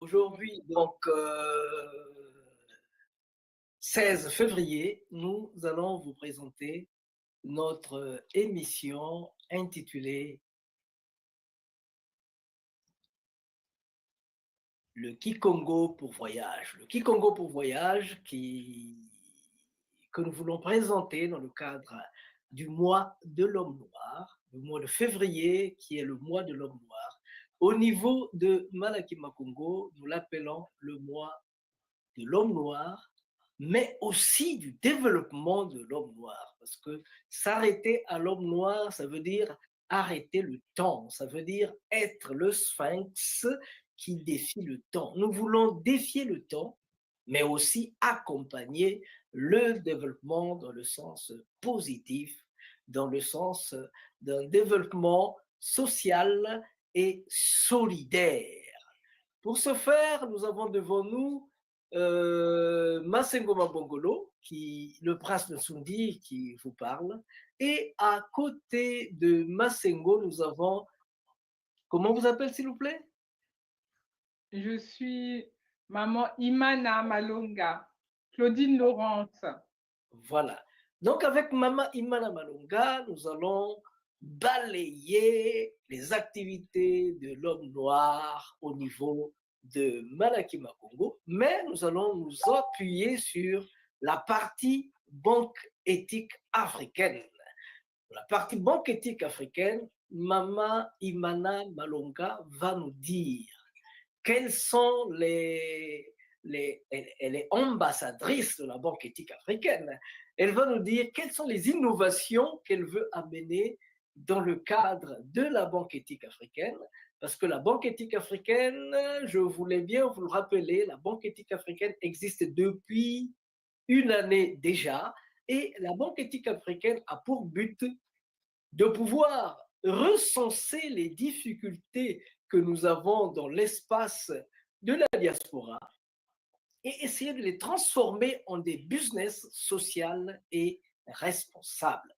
Aujourd'hui, donc, 16 février, nous allons vous présenter notre émission intitulée Le Kikongo pour voyage. Le Kikongo pour voyage que nous voulons présenter dans le cadre du mois de l'homme noir, le mois de février qui est le mois de l'homme noir. Au niveau de Malakima Congo, nous l'appelons le mois de l'homme noir, mais aussi du développement de l'homme noir. Parce que s'arrêter à l'homme noir, ça veut dire arrêter le temps, ça veut dire être le sphinx qui défie le temps. Nous voulons défier le temps, mais aussi accompagner le développement dans le sens positif, dans le sens d'un développement social et solidaire. Pour ce faire, nous avons devant nous Masengo Mabongolo, le prince de Sundi qui vous parle. Et à côté de Masengo, nous avons, comment vous appelez s'il vous plaît? Je suis maman Imana Malonga, Claudine Laurence. Voilà. Donc avec Mama Imana Malonga, nous allons balayer les activités de l'homme noir au niveau de Malakima Congo, mais nous allons nous appuyer sur la partie banque éthique africaine. La partie banque éthique africaine, Mama Imana Malonga va nous dire quelles sont elle est ambassadrice de la banque éthique africaine. Elle va nous dire quelles sont les innovations qu'elle veut amener dans le cadre de la banque éthique africaine. Parce que la banque éthique africaine, je voulais bien vous le rappeler, la banque éthique africaine existe depuis une année déjà. Et la banque éthique africaine a pour but de pouvoir recenser les difficultés que nous avons dans l'espace de la diaspora et essayer de les transformer en des business sociaux et responsables.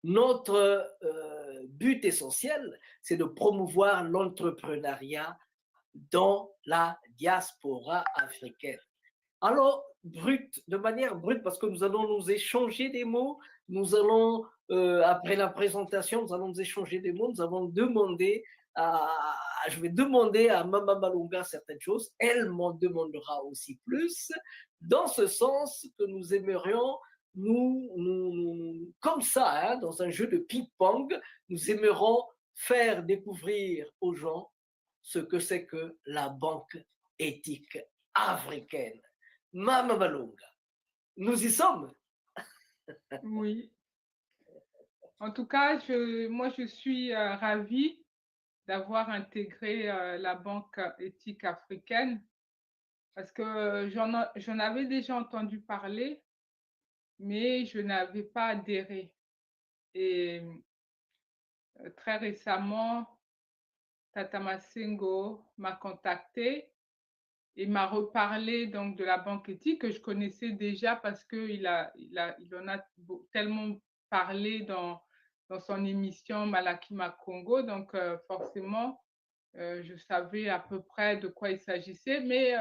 Notre but essentiel, c'est de promouvoir l'entrepreneuriat dans la diaspora africaine. Alors, de manière brute, parce que nous allons nous échanger des mots, nous allons, après la présentation, nous allons nous échanger des mots, nous allons demander je vais demander à Mama Malunga certaines choses, elle m'en demandera aussi plus, dans ce sens que nous aimerions, comme ça, hein, dans un jeu de ping-pong, nous aimerions faire découvrir aux gens ce que c'est que la banque éthique africaine. Mama Malunga, nous y sommes. Oui. En tout cas, moi, je suis ravie d'avoir intégré la Banque éthique africaine parce que j'en avais déjà entendu parler, mais je n'avais pas adhéré. Et très récemment, Tata Masengo m'a contactée et m'a reparlé donc de la banque éthique que je connaissais déjà parce qu'il il en a tellement parlé dans son émission Malakima Congo. Donc, forcément, je savais à peu près de quoi il s'agissait, mais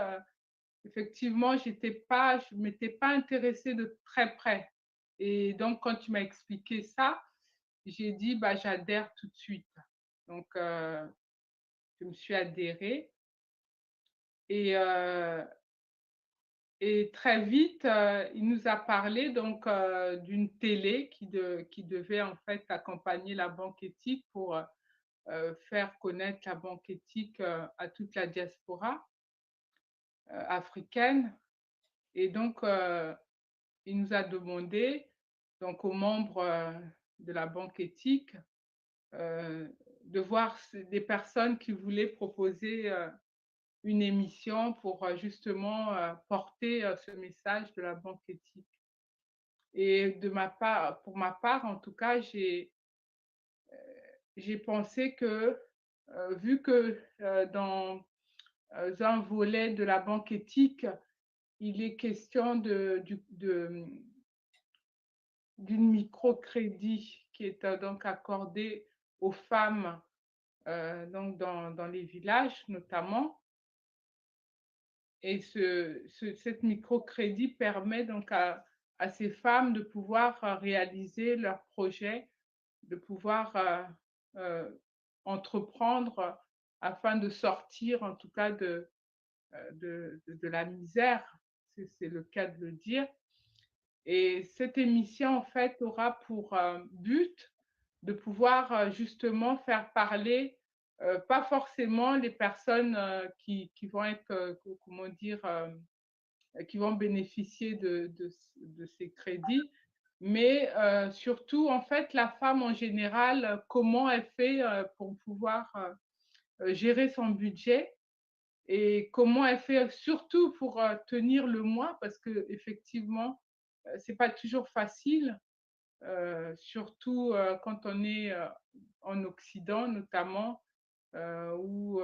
effectivement, je ne m'étais pas intéressée de très près. Et donc, quand tu m'as expliqué ça, j'ai dit, bah, j'adhère tout de suite. Donc, je me suis adhérée. Et, euh, et très vite, il nous a parlé donc d'une télé qui devait en fait accompagner la banque éthique pour faire connaître la banque éthique à toute la diaspora africaine. Et donc, il nous a demandé, donc aux membres de la banque éthique, euh, de voir des personnes qui voulaient proposer une émission pour justement porter ce message de la banque éthique. Et pour ma part, en tout cas, j'ai pensé que, vu que dans un volet de la banque éthique, il est question d'une microcrédit qui est donc accordé aux femmes donc dans les villages notamment. Et cette microcrédit permet donc à ces femmes de pouvoir réaliser leurs projets, de pouvoir entreprendre afin de sortir en tout cas de la misère, c'est le cas de le dire. Et cette émission, en fait, aura pour but de pouvoir justement faire parler, pas forcément les personnes qui vont être, comment dire, qui vont bénéficier de ces crédits, mais surtout, en fait, la femme en général, comment elle fait pour pouvoir gérer son budget et comment elle fait surtout pour tenir le mois, parce que effectivement, c'est pas toujours facile, surtout quand on est en Occident notamment, où